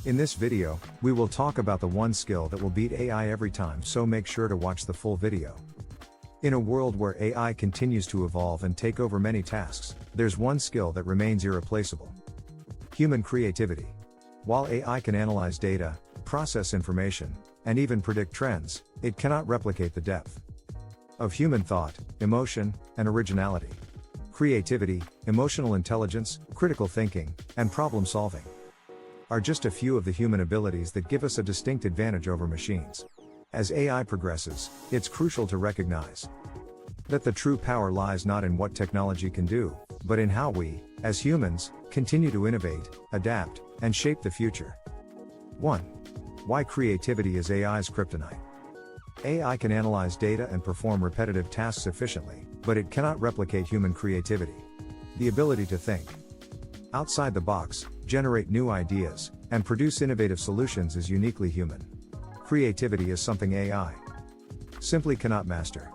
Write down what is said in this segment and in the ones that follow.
In this video, we will talk about the one skill that will beat AI every time, so make sure to watch the full video. In a world where AI continues to evolve and take over many tasks, there's one skill that remains irreplaceable. Human creativity. While AI can analyze data, process information, and even predict trends, it cannot replicate the depth of human thought, emotion, and originality. Creativity, emotional intelligence, critical thinking, and problem solving are just a few of the human abilities that give us a distinct advantage over machines. As AI progresses, it's crucial to recognize that the true power lies not in what technology can do, but in how we, as humans, continue to innovate, adapt, and shape the future. 1. Why creativity is AI's kryptonite. AI can analyze data and perform repetitive tasks efficiently, but it cannot replicate human creativity. The ability to think outside the box, generate new ideas, and produce innovative solutions is uniquely human. Creativity is something AI simply cannot master.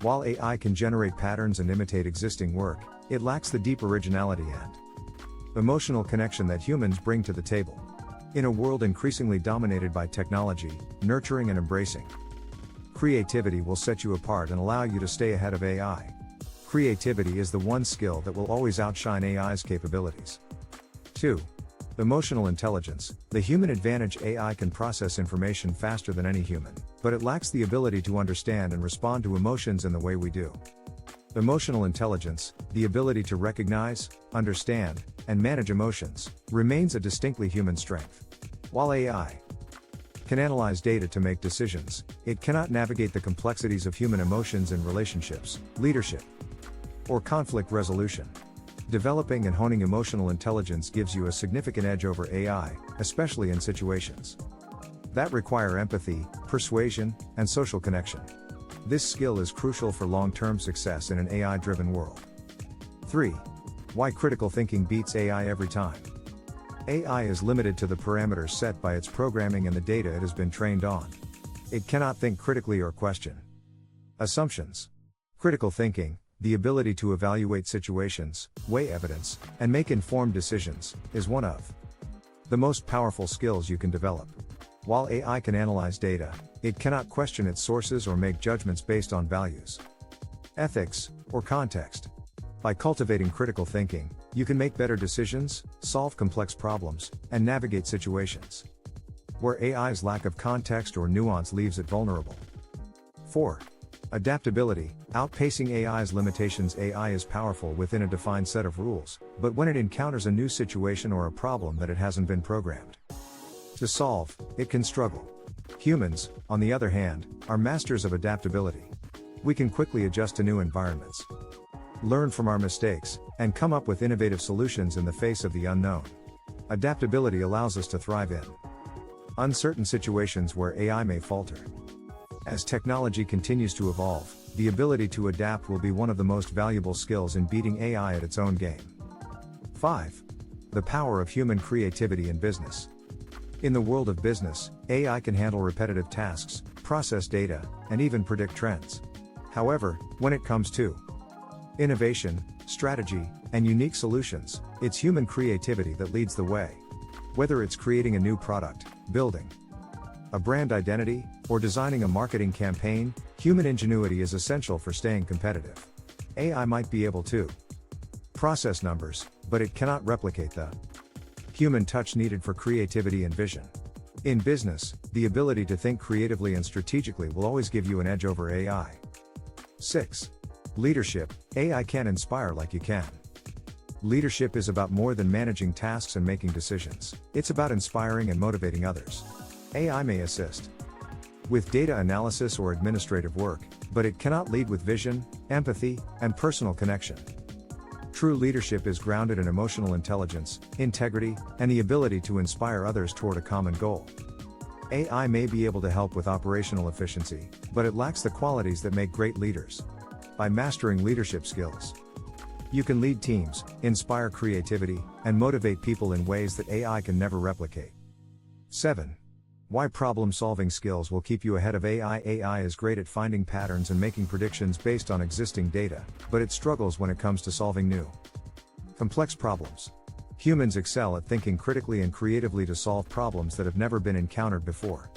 While AI can generate patterns and imitate existing work, it lacks the deep originality and emotional connection that humans bring to the table. In a world increasingly dominated by technology, nurturing and embracing creativity will set you apart and allow you to stay ahead of AI. Creativity is the one skill that will always outshine AI's capabilities. 2. Emotional intelligence. The human advantage. AI can process information faster than any human, but it lacks the ability to understand and respond to emotions in the way we do. Emotional intelligence, the ability to recognize, understand, and manage emotions, remains a distinctly human strength. While AI can analyze data to make decisions, it cannot navigate the complexities of human emotions in relationships, leadership, or conflict resolution. Developing and honing emotional intelligence gives you a significant edge over AI, especially in situations that require empathy, persuasion, and social connection. This skill is crucial for long-term success in an AI-driven world. 3. Why critical thinking beats AI every time. AI is limited to the parameters set by its programming and the data it has been trained on. It cannot think critically or question assumptions. Critical thinking, the ability to evaluate situations, weigh evidence, and make informed decisions, is one of the most powerful skills you can develop. While AI can analyze data, it cannot question its sources or make judgments based on values, ethics, or context. By cultivating critical thinking, you can make better decisions, solve complex problems, and navigate situations where AI's lack of context or nuance leaves it vulnerable. 4. Adaptability. Outpacing AI's limitations. AI is powerful within a defined set of rules, but when it encounters a new situation or a problem that it hasn't been programmed to solve, it can struggle. Humans, on the other hand, are masters of adaptability. We can quickly adjust to new environments, learn from our mistakes, and come up with innovative solutions in the face of the unknown. Adaptability allows us to thrive in uncertain situations where AI may falter. As technology continues to evolve, the ability to adapt will be one of the most valuable skills in beating AI at its own game. 5. The power of human creativity in business. In the world of business, AI can handle repetitive tasks, process data, and even predict trends. However, when it comes to innovation, strategy, and unique solutions, it's human creativity that leads the way. Whether it's creating a new product, building a brand identity, or designing a marketing campaign, human ingenuity is essential for staying competitive. AI might be able to process numbers, but it cannot replicate the human touch needed for creativity and vision. In business, the ability to think creatively and strategically will always give you an edge over AI. 6. Leadership. AI can't inspire like you can. Leadership is about more than managing tasks and making decisions. It's about inspiring and motivating others. AI may assist with data analysis or administrative work, but it cannot lead with vision, empathy, and personal connection. True leadership is grounded in emotional intelligence, integrity, and the ability to inspire others toward a common goal. AI may be able to help with operational efficiency, but it lacks the qualities that make great leaders. By mastering leadership skills, you can lead teams, inspire creativity, and motivate people in ways that AI can never replicate. 7. Why problem-solving skills will keep you ahead of AI. AI is great at finding patterns and making predictions based on existing data, but it struggles when it comes to solving new, complex problems. Humans excel at thinking critically and creatively to solve problems that have never been encountered before.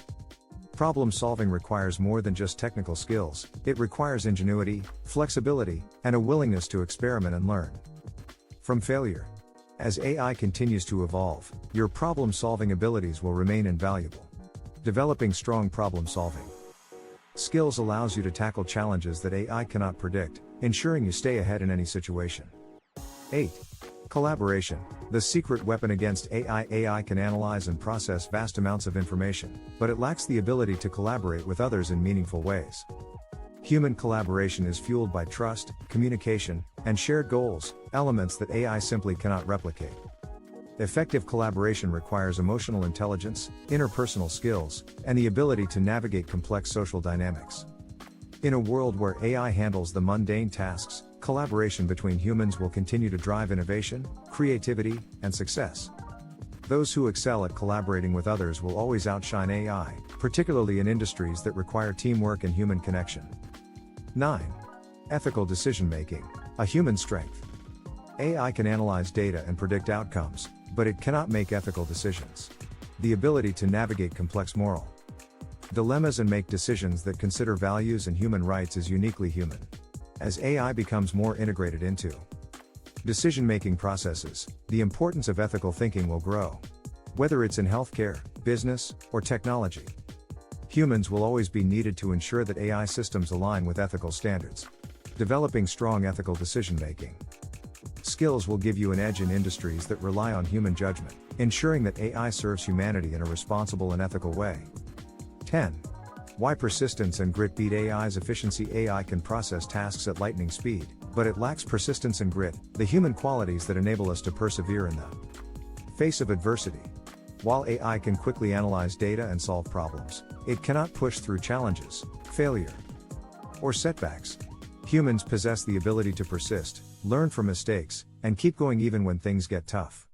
Problem solving requires more than just technical skills, it requires ingenuity, flexibility, and a willingness to experiment and learn from failure. As AI continues to evolve, your problem solving abilities will remain invaluable. Developing strong problem solving skills allows you to tackle challenges that AI cannot predict, ensuring you stay ahead in any situation. 8. Collaboration, the secret weapon against AI. AI can analyze and process vast amounts of information, but it lacks the ability to collaborate with others in meaningful ways. Human collaboration is fueled by trust, communication, and shared goals, elements that AI simply cannot replicate. Effective collaboration requires emotional intelligence, interpersonal skills, and the ability to navigate complex social dynamics. In a world where AI handles the mundane tasks, collaboration between humans will continue to drive innovation, creativity, and success. Those who excel at collaborating with others will always outshine AI, particularly in industries that require teamwork and human connection. 9. Ethical decision-making, a human strength. AI can analyze data and predict outcomes, but it cannot make ethical decisions. The ability to navigate complex moral dilemmas and make decisions that consider values and human rights is uniquely human. As AI becomes more integrated into decision-making processes, the importance of ethical thinking will grow. Whether it's in healthcare, business, or technology, humans will always be needed to ensure that AI systems align with ethical standards. Developing strong ethical decision-making skills will give you an edge in industries that rely on human judgment, ensuring that AI serves humanity in a responsible and ethical way. 10. Why persistence and grit beat AI's efficiency. AI can process tasks at lightning speed, but it lacks persistence and grit, the human qualities that enable us to persevere in the face of adversity. While AI can quickly analyze data and solve problems, it cannot push through challenges, failure, or setbacks. Humans possess the ability to persist, learn from mistakes, and keep going even when things get tough.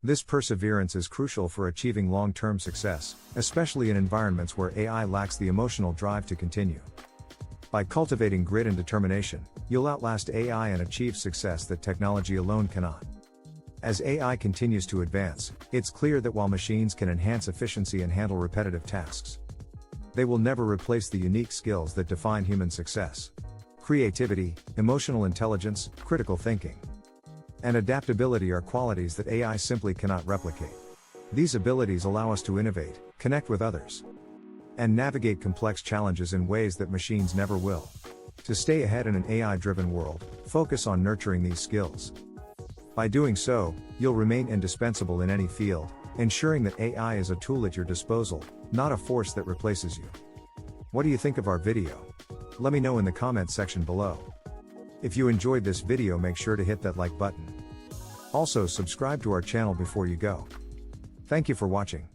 This perseverance is crucial for achieving long-term success, especially in environments where AI lacks the emotional drive to continue. By cultivating grit and determination, you'll outlast AI and achieve success that technology alone cannot. As AI continues to advance, it's clear that while machines can enhance efficiency and handle repetitive tasks, they will never replace the unique skills that define human success. Creativity, emotional intelligence, critical thinking, and adaptability are qualities that AI simply cannot replicate. These abilities allow us to innovate, connect with others, and navigate complex challenges in ways that machines never will. To stay ahead in an AI-driven world, focus on nurturing these skills. By doing so, you'll remain indispensable in any field, ensuring that AI is a tool at your disposal, not a force that replaces you. What do you think of our video? Let me know in the comments section below. If you enjoyed this video, make sure to hit that like button. Also, subscribe to our channel before you go. Thank you for watching.